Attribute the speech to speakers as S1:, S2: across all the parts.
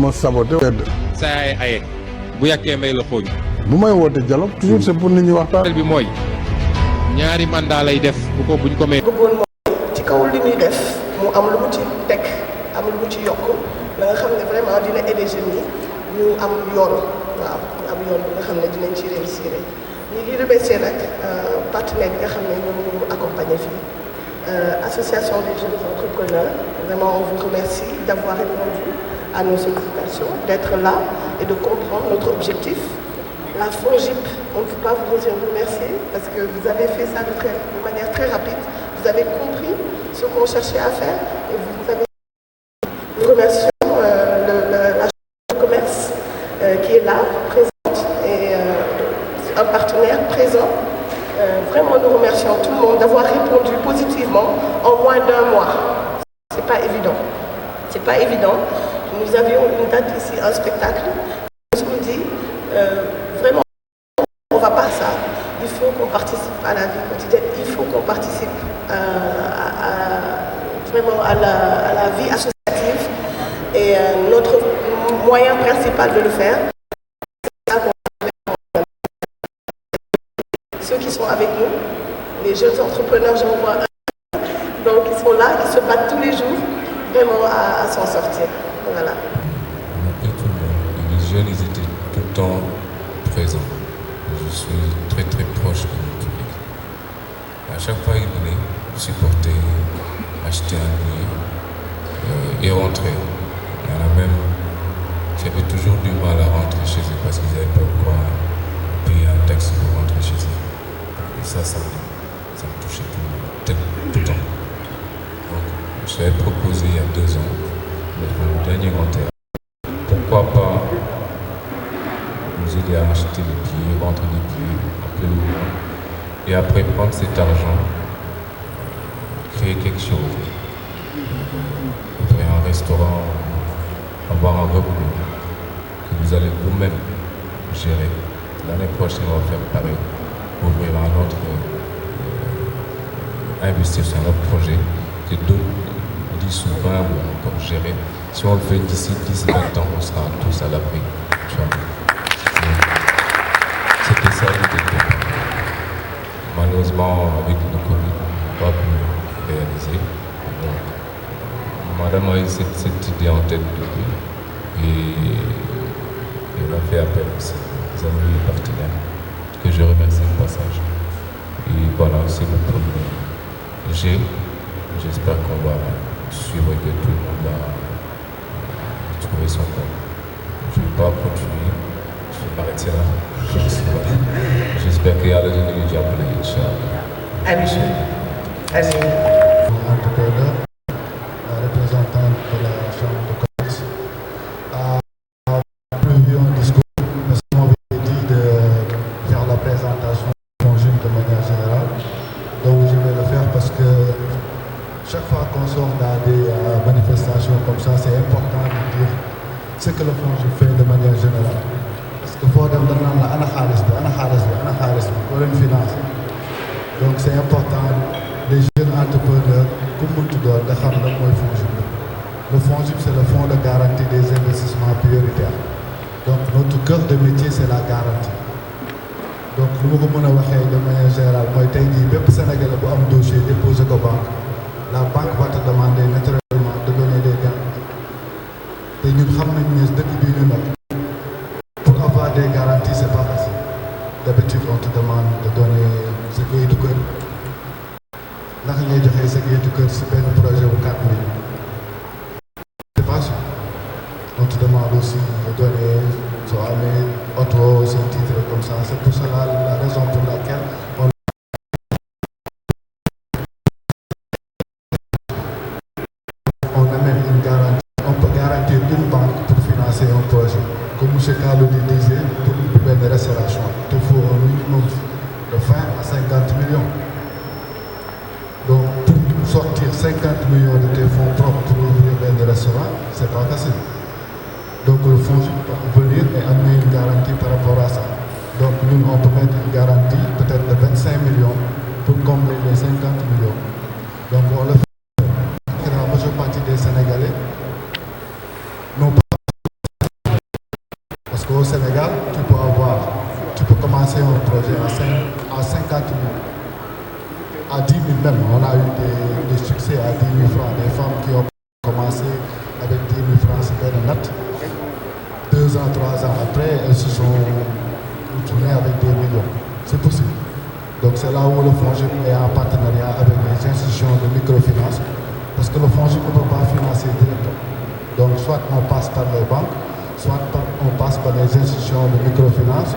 S1: ma saboté.
S2: saa ay aye bu yàkkee may la xooñ.
S1: bu may woote dialogue toujours c'est pour nit ñi waxtaan.
S2: bi mooy ñaari mandat lay def buñ ko may.
S3: bëggoon mooy ci kaw li muy def mu am lu mu ci teg am lu mu ci yokk la nga xam ne vraiment dina aider jeunes yi ñu am yoon waaw ñu am yoon bi nga xam ne dinañ ci réussir ñu ngi remercier nag partenaires yi nga xam ne ñoom ñu accompagner fii association des jeunes entrepreneurs vraiment on vous remercie d'avoir répondu à nos sollicitations, d'être là et de comprendre notre objectif. La FONGIP, on ne peut pas vous remercier parce que vous avez fait ça de manière très rapide. Vous avez compris ce qu'on cherchait à faire et vous avez. Nous remercions la Chambre de commerce qui est là, présente, et un partenaire présent. Vraiment, nous remercions tout le monde d'avoir répondu positivement en moins d'1 mois. C'est pas évident. C'est pas évident. Nous avions une date ici, un spectacle. Je vous dis, vraiment, on ne va pas à ça. Il faut qu'on participe à la vie quotidienne. Il faut qu'on participe vraiment à la vie associative. Et notre moyen principal de le faire, c'est ceux qui sont avec nous, les jeunes entrepreneurs, j'en vois un. Donc, ils sont là, ils se battent tous les jours, vraiment à s'en sortir. Voilà.
S4: On appelle tout le monde. Les jeunes, ils étaient tout le temps présents. Je suis très très proche de mon public. À chaque fois, ils venaient supporter, acheter un billet et rentrer. Il y en a même qui avaient toujours du mal à rentrer chez eux parce qu'ils n'avaient pas quoi payer un taxi pour rentrer chez eux. Et ça me touchait tout le temps. Donc, je l'avais proposé il y a 2 ans. Le dernier grand théâtre. Pourquoi pas nous aider à acheter les billets, vendre les billets, appeler le monde, et après prendre cet argent, créer quelque chose, ouvrir un restaurant, avoir un revenu que vous allez vous-même gérer. L'année prochaine, on va faire pareil, ouvrir un autre, investir sur un autre projet que d'autres 10 ou 20 comme gérer. Si on le fait d'ici 10-20 ans, on sera tous à l'abri. C'était ça l'idée. Malheureusement, avec le Covid, on n'a pas pu réaliser. Donc, madame a eu cette idée en tête depuis et elle a fait appel à ses amis et partenaires que je remercie au passage. Et voilà, c'est le premier G. J'espère qu'on va suivre et que tout le monde va trouver son compte. Je ne vais pas continuer, je vais m'arrêter là. J'espère qu'il y a le génie du Japon, Inch'Allah.
S3: Allez.
S5: Entrepreneur, représentant de la Chambre de commerce, a prévu un discours parce qu'on m'avait dit de faire la présentation du FONGIP de manière générale. Donc je vais le faire parce que chaque fois qu'on sort dans des manifestations comme ça, c'est important de dire ce que le FONGIP fait de manière générale. Parce que faut dem dañ la ana xaalis bi ko leen financer. Donc c'est important les jeunes entrepreneurs ku muntu doon nga xam lan mooy FONGIP. Le FONGIP c'est le fonds de garantie des investissements prioritaires. Donc notre cœur de métier c'est la garantie. Donc lu ma ko mën a waxee de manière générale mooy tey jii bépp Sénégalais bu am dossier déposé ko banque. La banque va te demander naturellement de donner des garanties. Et nous savons que pour avoir des garanties, ce n'est pas facile. D'habitude, on te demande de donner ce qui est du cœur. Nous avons donné ce qui est du cœur, c'est un projet de 4 millions. C'est pas sûr. On te demande aussi de donner soit un auto, un titre comme ça. C'est pour cela la raison pour laquelle on peut garantir une banque pour financer un projet. Comme M. Kalou disait, pour une restauration, il faut un minimum de 20 à 50 millions. Donc, pour sortir 50 millions de tes fonds propres pour ouvrir un restaurant, ce n'est pas facile. Donc, le fonds peut venir et amener une garantie par rapport à ça. Donc, nous, on peut mettre une garantie peut-être de 25 millions pour combler les 50 millions. Donc, on le fait. La majeure partie des Sénégalais n'ont pas même, on a eu des succès à 10 000 francs, des femmes qui ont commencé avec 10 000 francs, c'est bien net. 2 ans, 3 ans après, elles se sont retournées avec des millions. C'est possible. Donc c'est là où le FONGIP est en partenariat avec les institutions de microfinance, parce que le FONGIP ne peut pas financer directement. Donc soit on passe par les banques, soit on passe par les institutions de microfinance,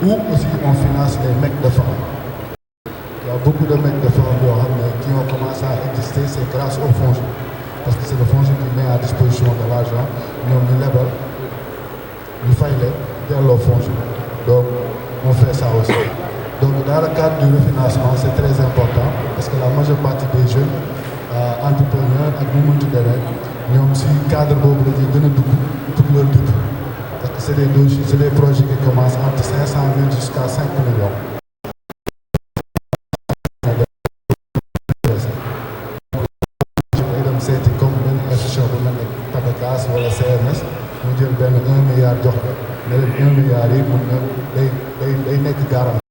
S5: ou aussi on finance les mecs de femmes. Il y a beaucoup de mecs de femmes qui ont commencé à exister, c'est grâce au FONGIP. Parce que c'est le FONGIP qui met à disposition de l'argent, nous level, nous faisons le FONGIP. Donc on fait ça aussi. Donc dans le cadre du refinancement, c'est très important parce que la majeure partie des jeunes entrepreneurs ak ñu mënti demee ñoom si cadre boobu la ñuy gën a dugg pour leur dugg parce que c'est des projets qui commencent entre 500 000 jusqu'à 5 millions. day dem seeti comme benn institution bu mel ne PAPECAS wala CMS mu jël benn 1 milliard jox ko ne leen 1 milliard yi mun na day nekk garanti.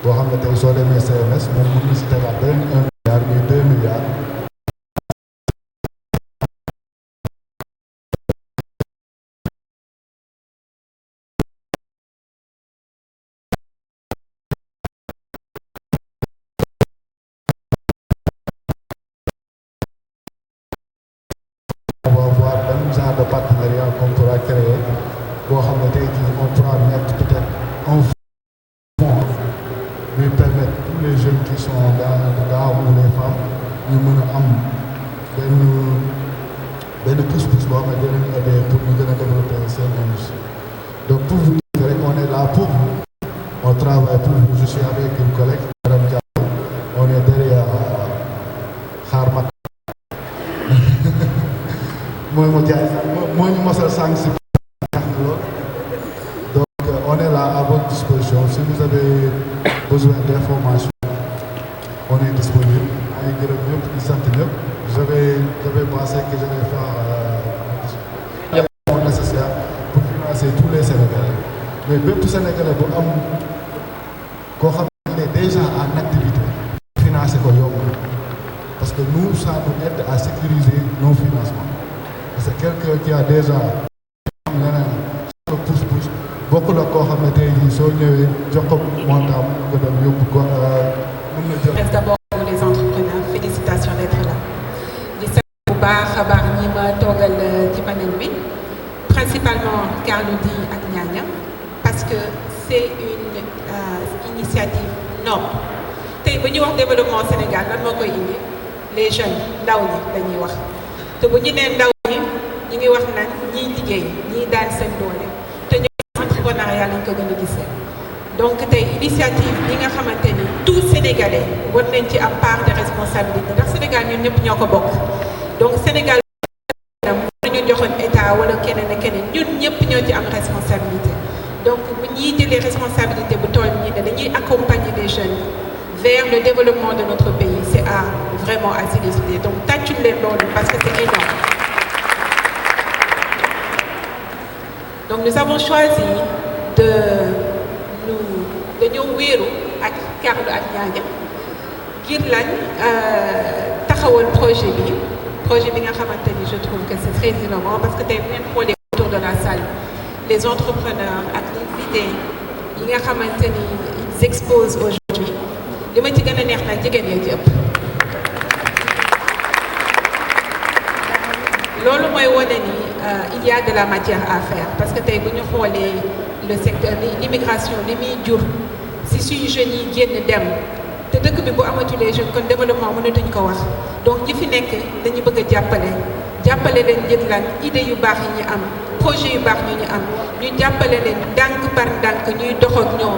S5: boo xam ne tey soo demee CMS moom mën na si tegaat benn 1 milliard muy 2 milliards. On va voir benn genre de partenariat qu'on pourra créer boo xam ne tey jii on pourra mettre peut-être un fonds lui permettre tous les jeunes qui sont là ou les femmes ñu mën a am benn pousse-pousse boo xam ne dinañ aider pour ñu gën a développer seen industrie. Donc pour vous dire rek on est là pour vous, on travaille pour vous. Je suis avec une collègue, Madame Diallo, on est derrière Kharmak. mooy mu jaay mooy ñu mosal sànq si donc on est là à votre disposition si vous avez besoin d'informations on est disponible ay gërëm ñëpp di sant ñëpp je vais penser que je vais faire le nécessaire pour financer tous les Sénégalais mais bépp Sénégalais bu am koo xam ne déjà en activité financer ko yomb parce que nous ça nous aide à sécuriser nos financements. C'est quelqu'un qui a déjà am leneen sur le pousse-pousse bokk la koo xam ne tey jii soo ñëwee jox ko montant nga dem yóbbu ko mën na jël.
S6: D'abord les entrepreneurs félicitations d'être là di sant bu baax a baax ñi ma toogal ci panel bi principalement Carlou D ak Niania parce que c'est une initiative noble tey bu ñuy wax développement Sénégal lan moo koy indi les jeunes ndaw ñi dañuy wax te bu ñu nee ndaw ñi ñu ngi wax naan ñiy liggéey ñiy daan seen doole te ñoom entrepreneuriat lañ ko gën a gisee donc tey initiative bi nga xamante ni tout Sénégalais war nañ ci am part de responsabilité ndax Sénégal ñun ñëpp ñoo ko bokk donc Sénégal ñu joxoon état wala keneen ak keneen ñun ñëpp ñoo ci am responsabilité donc bu ñuy jëlee responsabilité bu toll nii ne dañuy accompagner les jeunes vers le développement de notre pays c'est vraiment à féliciter donc tàccul leen loolu parce que c'est énorme. Donc nous avons choisi dañoo wéeru ak Carlou ak Niania ngir lañ taxawal projet bi nga xamante ni je trouve que c'est très innovant parce que tey bu ngeen xoolee autour de la salle les entrepreneurs ak les idées yi nga xamante ni ils exposent aujourd'hui li ma ci gën a neex nag jigéen ñi ci ëpp loolu mooy wane ni il y a de la matière à faire parce que tey bu ñu xoolee le secteur l'immigration li muy jur si suñu jeunes yi génn dem te dëkk bi bu amatulee jeunes kon développement mënatuñ ko wax donc ñi fi nekk dañu bëgg a jàppale leen jël lan idée yu baax yi ñu am projet yu baax yi ñu am ñu jàppale leen ndànk par ndànk ñuy dox ak ñoom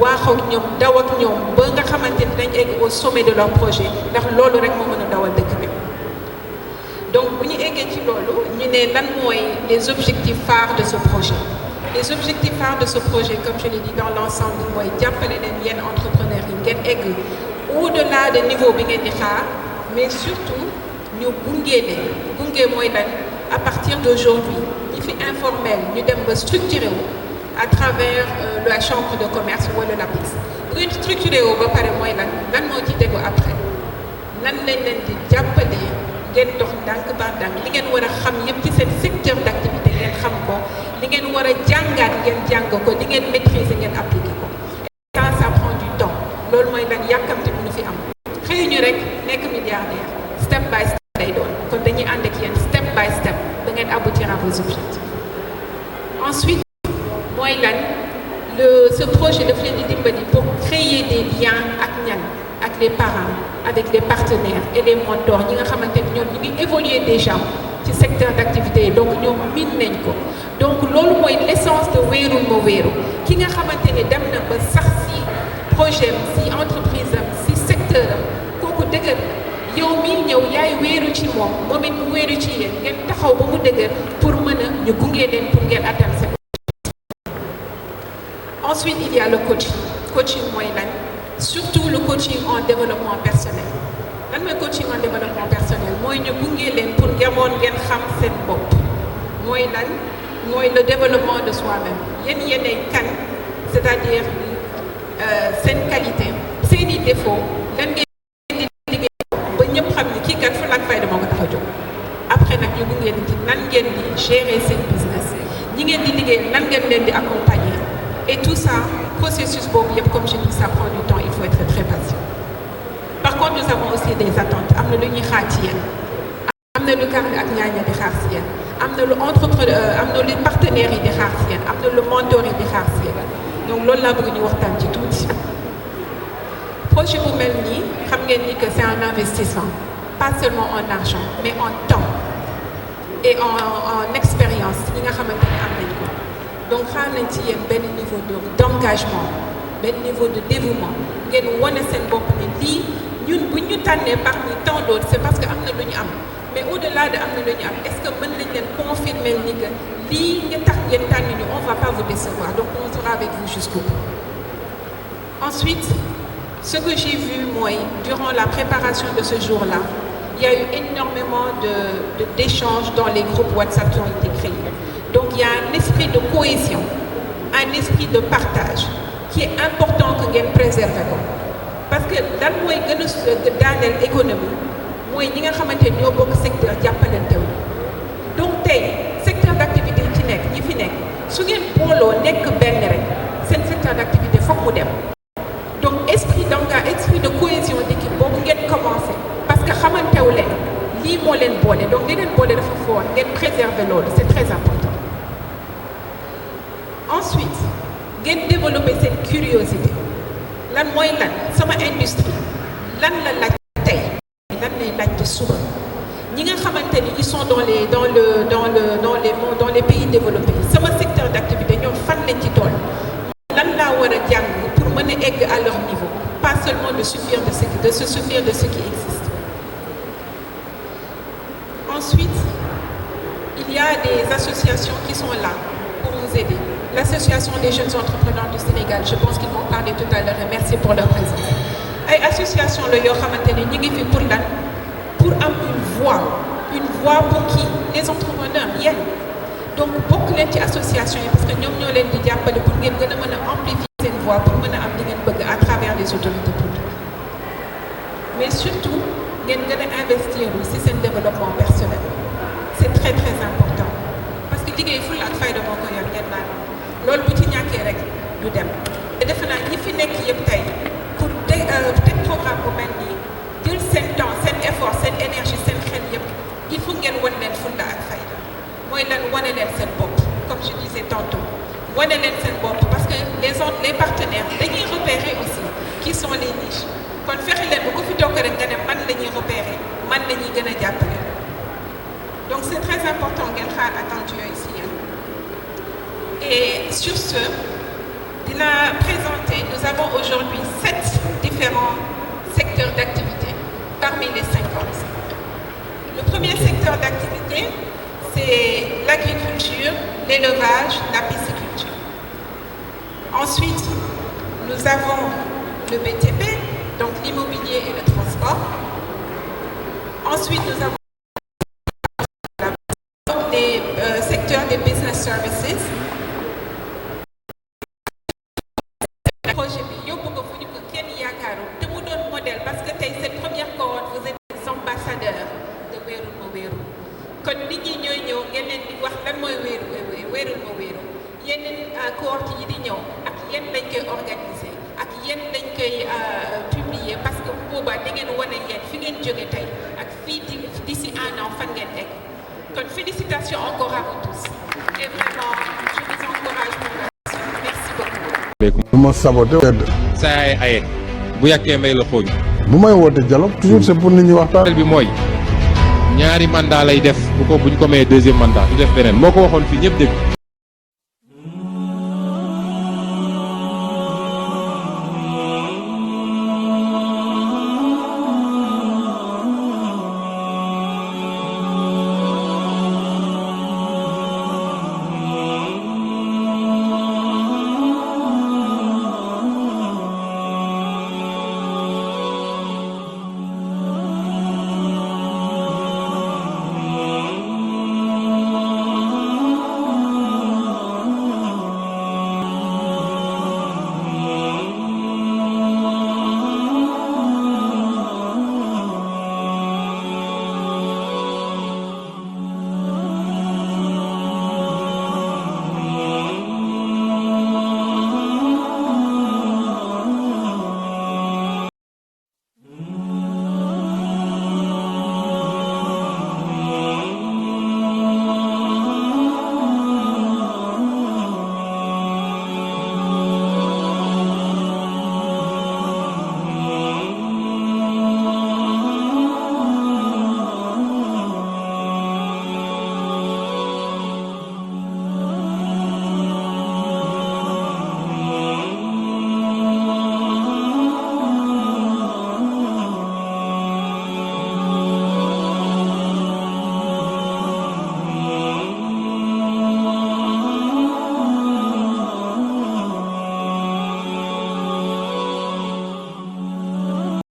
S6: waax ak ñoom daw ak ñoom ba nga xamante ni dañ egg au sommet de leur projet ndax loolu rek moo mën a dawal dëkk bi donc bu ñu eggee ci loolu ñu ne lan mooy les objectifs phares de ce projet les objectifs phares de ce projet comme je l'ai dit dans l'ensemble mooy jàppale leen yenn entrepreneurs yi ngeen egg au-delà de niveau bi ngeen di xaar mais surtout ñu gunge mooy lan à partir d'aujourd'hui ñi fi informel ñu dem ba structuré wu à travers la chambre de commerce wala l'APIX bu ngeen structuré woo ba pare mooy lan moo ci tegu après nan lañ leen di jàppalee ngeen dox ndànk ba ndànk li ngeen war a xam yëpp ci seen secteur d'activité ngeen xam ko li ngeen war a jàngaat ngeen jàng ko li ngeen maîtriser ngeen appliquer ko et ça prend du temps loolu mooy lan yàkkamte bu ñu fi am xëyuñu rek nekk milliardaire step by step lay doon kon dañuy ànd ak yéen step by step da ngeen aboutir à vos objectifs ensuite mooy lan ce projet daf leen di dimbali pour créer des liens ak ñan ak les parents avec les partenaires et les mentors ñi nga xamante ni ñoom ñu ngi évoluer déjà ci secteur d'activité yi donc ñoom miin nañ ko donc loolu mooy l'essence de wéerul ma wéeru ki nga xamante ni dem na ba sax si projet am si entreprise am si secteur am kooku dëgër yow mii ñëw yaay wéeru ci moom it mu wéeru ci yéen ngeen taxaw ba mu dëgër pour mën a ñu gunge leen pour ngeen atteindre seen ensuite il y a le coaching mooy lan surtout le coaching en développement personnel lan mooy coaching en développement personnel mooy ñu gunge leen pour ngeen xam seen bopp mooy lan mooy le développement de soi-même yéenay kan c'est-à-dire seen qualité seeni défaut lan ngeen di liggéey ba ñëpp xam ni kii kat fulla ak fayda moo ko tax a jóg après nag ñu gunge leen ci nan ngeen di gérer seen business ñi ngeen di liggéey nan ngeen leen di accompagner et tout ça processus boobu yëpp comme je dis ça prend du temps il faut être très patient par contre nous avons aussi des attentes am na lu ñuy xaar ci yéen am na lu Karl ak Ñaaña di xaar ci yéen am na lu am na lu partenaires yi di xaar ci yéen am na lu mentor yi di xaar ci yéen donc loolu laa bëgg ñu waxtaan ci tuuti projet bu mel nii xam ngeen ni que c'est un investissement pas seulement en argent mais en temps et en expérience yi nga xamante ni am nañ ko donc xaar nañ ci yéen benn niveau d'engagement benn niveau de dévouement ngeen wane seen bopp ni lii ñun bu ñu tànnee parmi tant d'autres c'est parce que am na lu ñu am mais au-delà de am na lu ñu am est-ce que mën nañ leen confirmer ni que lii nga tax ngeen tànn ñu on va pas vous décevoir donc on sera avec vous jusqu'au bout. Ensuite ce que j'ai vu mooy durant la préparation de ce jour-là il y a eu énormément d'échanges dans les groupes WhatsApp qui ont été créés. Donc il y a un esprit de cohésion, un esprit de partage qui est important que ngeen préserver ko parce que lan mooy gën a daaneel économie mooy ñi nga xamante ni ñoo bokk secteur jàppalante wu donc tey secteur d'activité yi ci nekk ñi fi nekk su ngeen booloo nekk benn rek seen secteur d'activité foog mu dem donc esprit de cohésion d'équipe boobu ngeen commencé parce que xamantewu leen lii moo leen boole donc li leen boole dafa fort ngeen préserver loolu c'est très important. Ensuite ngeen développer seen curiosité lan mooy lan sama industrie lan la laaj tey lan lay laaj te suba ñi nga xamante ni ils sont dans les pays développés sama secteur d'activité ñoom fan lañ ci tool lan laa war a jàng pour mën a egg à leur niveau pas seulement de se suffire de ce qui existe. Ensuite il y a des associations qui sont là pour nous aider. L'association des jeunes entrepreneurs du Sénégal je pense qu'ils m'ont parlé tout à l'heure et merci pour leur présence ay association la yoo xamante ni ñu ngi fi pour lan pour am une voix pour qui les entrepreneurs yéen donc bokk leen ci association yi parce que ñoom ñoo leen di jàppale pour ngeen gën a mën a amplifier seen voix pour mën a am li ngeen bëgg à travers les autorités publiques mais surtout ngeen gën a investir ci seen développement personnel c'est très très important parce que liggéey fulla ak fayda moo ko yor ngeen naan loolu bu ci ñàkkee rek du dem te defe naa ñi fi nekk yëpp tey pour teg programme bu mel nii jël seen temps seen effort seen énergie seen xel yëpp il faut ngeen wan leen fulla ak fayda mooy lan wane leen seen bopp comme je disais tantôt wane leen seen bopp parce que les partenaires dañuy repérer aussi qui sont les niches kon fexe leen bu ko fi toog rek nga ne man la ñuy repérer man la ñuy gën a jàppale donc c'est très important ngeen xaar attentes yooyu si yéen. Et sur ce, de la présenter, nous avons aujourd'hui 7 différents secteurs d'activité parmi les 50. Le premier secteur d'activité, c'est l'agriculture, l'élevage, la pisciculture. Ensuite, nous avons le BTP, donc l'immobilier et le transport. Ensuite, nous avons les secteurs des business services. Projet bi yóbbu ko fu ñu kon nit ñi ñooy ñëw ngeen leen di wax lan mooy wéerul ma wéeru yeneen cohorte yi di ñëw ak yéen lañ koy organiser ak yéen lañ koy publier parce que boobaa da ngeen wane yéen fi ngeen jóge tey ak fii d'ici un an fan ngeen egg kon félicitations encore à vous tous et vraiment je vous encourage pour la suite merci beaucoup.
S1: du ma saboté.
S2: saa yaay aye bu yàkkee may la xooñ.
S1: bu may woote dialogue toujours c'est pour nit ñi waxtaan.
S2: bi mooy ñaari mandat lay def buñ ko mayee deuxième mandat du def beneen moo ko waxoon fii ñëpp dégg.